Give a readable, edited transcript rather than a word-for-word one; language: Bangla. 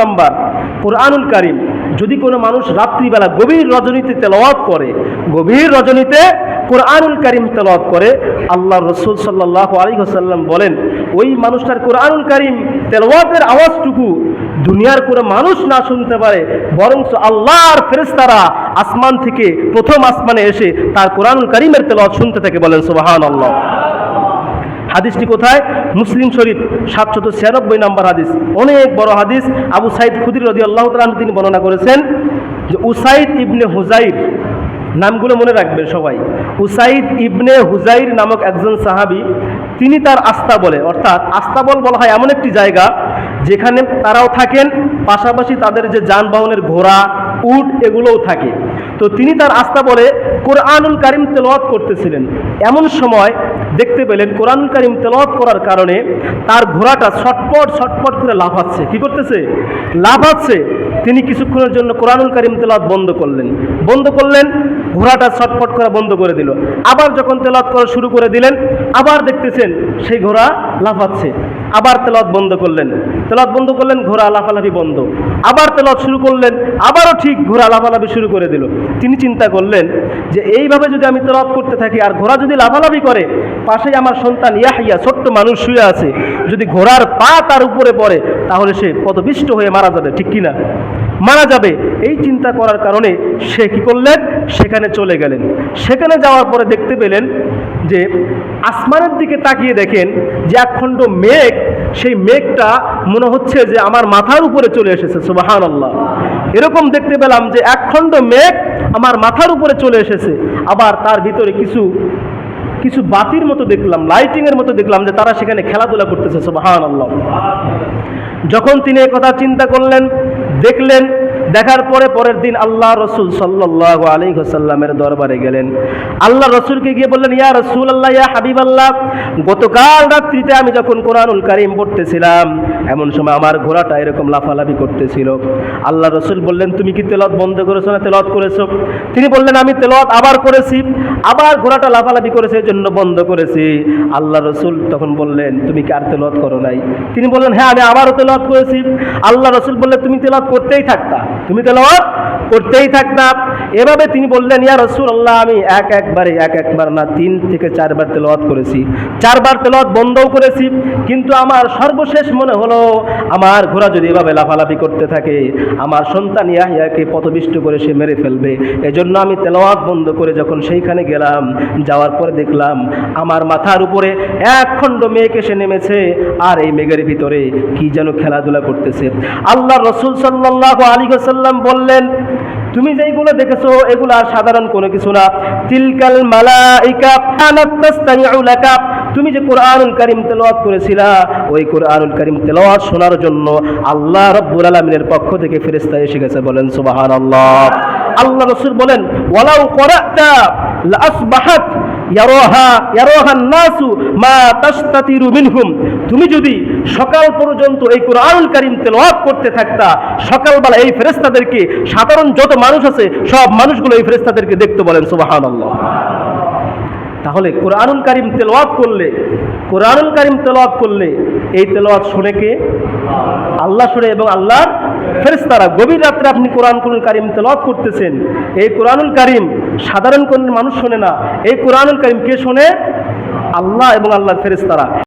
নাম্বার, কোরআনুল কারীম যদি কোনো মানুষ রাত্রিবেলা গভীর রজনীতে তেলাওয়াত করে, গভীর রজনীতে কোরআনুল কারীম তেলাওয়াত করে, আল্লাহ রাসূল সাল্লাল্লাহু আলাইহি ওয়াসাল্লাম বলেন ওই মানুষটার কোরআনুল কারীম তেলাওয়াতের আওয়াজটুকু দুনিয়ার কোনো মানুষ না শুনতে পারে, বরং আল্লাহর ফেরেশতারা আসমান থেকে প্রথম আসমানে এসে তার কোরআনুল কারীমের তেলাওয়াত শুনতে থাকে। বলেন সুবহানাল্লাহ। হাদিসটি কোথায়? মুসলিম শরীফ 796 নম্বর হাদিস, অনেক বড় হাদিস। আবু সাইদ খুদরি রাদিয়াল্লাহু তাআলা আনহু তিনি বর্ণনা করেছেন যে উসাইদ ইবনে হুজাইর, নামগুলো মনে রাখবেন সবাই, উসাইদ ইবনে হুজাইর নামক একজন সাহাবী, তিনি তার আস্তাবলে, অর্থাৎ আস্তাবল বলা হয় এমন একটি জায়গা যেখানে তারাও থাকেন, পাশাপাশি তাদের যে যানবাহনের ঘোড়া, উট এগুলোও থাকে। তো তিনি তার আস্তাবলে কোরআনুল কারীম তেলাওয়াত করতেছিলেন। এমন সময় দেখতে পেলেন কোরআনুল কারীম তেলাওয়াত করার কারণে তার ঘোড়াটা ছটপট ছটপট করে লাফাচ্ছে। কি করতেছে? লাফাচ্ছে। তিনি কিছুক্ষণের জন্য কোরআনুল কারীম তেলাওয়াত বন্ধ করলেন, ঘোড়াটা ছটফট করা বন্ধ করে দিল। আবার যখন তেলাওয়াত করা শুরু করে দিলেন, আবার দেখতেছেন সেই ঘোড়া লাফাচ্ছে। আবার তেলাওয়াত বন্ধ করলেন, ঘোড়া লাফালাফি বন্ধ। আবার তেলাওয়াত শুরু করলেন, আবারও ঠিক ঘোড়া লাফালাফি শুরু করে দিল। তিনি চিন্তা করলেন যে এইভাবে যদি আমি তেলাওয়াত করতে থাকি আর ঘোড়া যদি লাফালাফি করে, পাশেই আমার সন্তান ইয়াহইয়া ছোট্ট মানুষ শুয়ে আছে, যদি ঘোড়ার পা তার উপরে পড়ে তাহলে সে পদপিষ্ট হয়ে মারা যাবে, ঠিক কিনা? মারা যাবে। এই চিন্তা করার কারণে সে কি করলেন? সেখানে চলে গেলেন। সেখানে যাওয়ার পরে দেখতে পেলেন যে আসমানের দিকে তাকিয়ে দেখেন যে একখণ্ড মেঘ, সেই মেঘটা মনে হচ্ছে যে আমার মাথার উপরে চলে এসেছে। সুবহানাল্লাহ। এরকম দেখতে পেলাম যে একখণ্ড মেঘ আমার মাথার উপরে চলে এসেছে। আবার তার ভিতরে কিছু বাতির মতো দেখলাম, লাইটিংয়ের মতো দেখলাম যে তারা সেখানে খেলাধুলা করতেছে। সুবহানাল্লাহ। যখন তিনি এই কথা চিন্তা করলেন, দেখলেন, দেখার পরে পরের দিন আল্লাহ রাসূল সাল্লাল্লাহু আলাইহি ওয়াসাল্লামের দরবারে গেলেন। আল্লাহ রাসূলকে গিয়ে বললেন, ইয়া রাসূলুল্লাহ, ইয়া হাবিবাল্লাহ, গতকাল রাত্রিতে আমি যখন কোরআনুল কারীম পড়তেছিলাম, এমন সময় আমার ঘোড়াটা এরকম লাফালাফি করতেছিল। আল্লাহ রাসূল বললেন, তুমি কি তেলাওয়াত বন্ধ করেছো না তেলাওয়াত করেছো? তিনি বললেন, আমি তেলাওয়াত আবার করেছি, আবার ঘোড়াটা লাফালাফি করেছে, এজন্য বন্ধ করেছি। আল্লাহ রাসূল তখন বললেন, তুমি কি আর তেলাওয়াত করো নাই? তিনি বললেন, হ্যাঁ, আমি আবারও তেলাওয়াত করেছি। আল্লাহ রাসূল বললেন, তুমি তেলাওয়াত করতেই থাকতা, তুমি তেলাওয়াত করতেই থাকতা। এভাবে তিনি বললেন, ইয়া রাসূলুল্লাহ, আমি একবার না 3 থেকে 4 বার তেলাওয়াত করেছি, 4 বার তেলাওয়াত বন্ধও করেছি, কিন্তু আমার সর্বশেষ মনে হলো আমার ঘোড়া যদি এভাবে লাফালাফি করতে থাকে, আমার সন্তান ইয়াহইয়াকে পথভ্রষ্ট করে সে মেরে ফেলবে। এজন্য আমি তেলাওয়াত বন্ধ করে যখন সেইখানে গেলাম, যাওয়ার পরে দেখলাম আমার মাথার উপরে একখণ্ড মেঘ এসে নেমেছে, আর এই মেঘের ভিতরে কি যেন খেলাধুলা করতেছে। আল্লাহ রাসূল সাল্লাল্লাহু আলাইহি ওয়াসাল্লাম বললেন, তুমি যেইগুলো দেখেছো এগুলো আর সাধারণ কোনো কিছু না, তিলকাল মালাইকা কানাত তাসতামিউ লাকা, তুমি যে কোরআনুল কারীম তেলাওয়াত করেছিলা, ওই কোরআনুল কারীম তেলাওয়াত শোনার জন্য আল্লাহ রাব্বুল আলামিনের পক্ষ থেকে ফেরেশতা এসে গেছে। বলেন সুবহানাল্লাহ। আল্লাহ রাসূল বলেন, ওয়ালাউ ক্বরাতা লাসবাহাত ইয়ারাহা নাসু মা তাসতাতিরু মিনহুম, তুমি যদি সকাল পর্যন্ত এই কোরআনুল কারীম তেলাওয়াত করতে থাকতা, সকালবেলা এই ফেরেশতাদেরকে, সাধারণ যত মানুষ আছে সব মানুষগুলো এই ফেরেশতাদেরকে দেখতে। বলেন সুবহানাল্লাহ। তাহলে কোরআনুল কারীম তেলাওয়াত করলে এই তেলাওয়াত শুনে কে? আল্লাহ শুনে, এবং আল্লাহর ফেরেশতারা। গভীর রাত্রে আপনি কোরআনুল কারীম তেলাওয়াত করতেছেন, এই কোরআনুল কারীম সাধারণ কোন মানুষ শোনে না, এই কোরআনুল কারীম কে শোনে? আল্লাহ এবং আল্লাহর ফেরেশতারা।